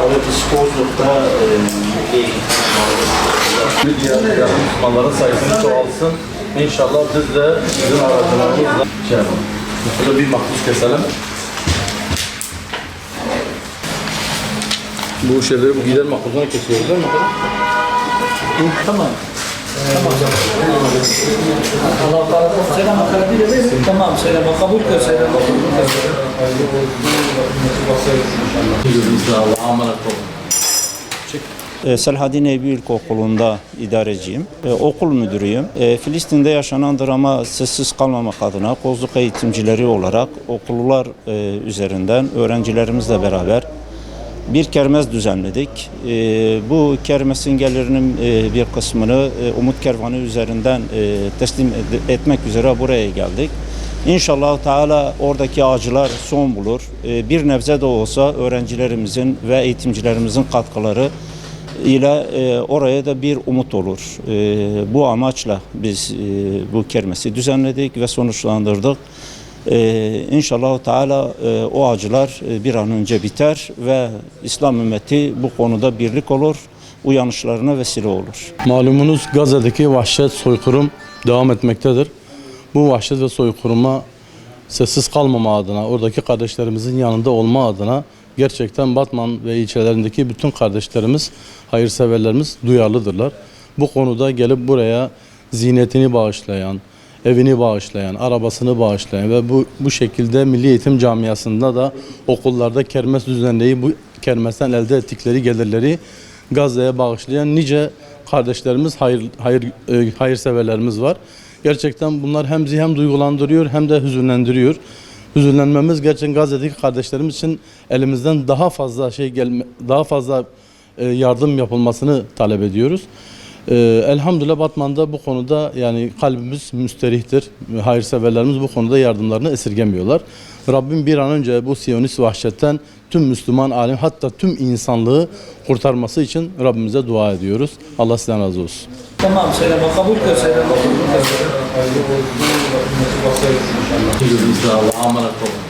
Ale sporculukta Diğer Müslümanların sayısını çoğalsın. İnşallah biz de sizin aracılığınızla şey yapalım. Burada bir makbuz keselim. Bu şeyleri bu gider makbuzuna kesiyoruz değil mi? Tamam. Tamam. Allah Teala selam kabul eder. Tamam selam kabul kıl selam kabul İnşallah. Allah'a emanet olun. Selahaddin Eyüp İlkokulu'nda idareciyim. Okul müdürüyüm. Filistin'de yaşanan drama sessiz kalmamak adına Kozluk eğitimcileri olarak okullar üzerinden öğrencilerimizle beraber bir kermes düzenledik. Bu kermesin gelirinin bir kısmını Umut Kervanı üzerinden teslim etmek üzere buraya geldik. İnşallah Teala oradaki acılar son bulur. Bir nebze de olsa öğrencilerimizin ve eğitimcilerimizin katkıları ile oraya da bir umut olur. Bu amaçla biz bu kermesi düzenledik ve sonuçlandırdık. İnşallah Teala o acılar bir an önce biter ve İslam ümmeti bu konuda birlik olur, uyanışlarına vesile olur. Malumunuz Gazze'deki vahşet, soykırım devam etmektedir. Bu vahşet ve soykırıma sessiz kalmama adına, oradaki kardeşlerimizin yanında olma adına gerçekten Batman ve ilçelerindeki bütün kardeşlerimiz, hayırseverlerimiz duyarlıdırlar. Bu konuda gelip buraya ziynetini bağışlayan, evini bağışlayan, arabasını bağışlayan ve bu şekilde Milli Eğitim Camiası'nda da okullarda kermes düzenleyip bu kermesten elde ettikleri gelirleri Gazze'ye bağışlayan nice kardeşlerimiz, hayırseverlerimiz var. Gerçekten bunlar hem bizi hem duygulandırıyor hem de hüzünlendiriyor. Hüzünlenmemiz gerçekten Gazze'deki kardeşlerimiz için elimizden daha fazla yardım yapılmasını talep ediyoruz. Elhamdülillah Batman'da bu konuda yani kalbimiz müsterihtir. Hayırseverlerimiz bu konuda yardımlarını esirgemiyorlar. Rabbim bir an önce bu Siyonist vahşetten tüm Müslüman alim hatta tüm insanlığı kurtarması için Rabbimize dua ediyoruz. Allah sizden razı olsun. Tamam selam kabul kıl selam kabul İnşallah. Allah'a emanet olun.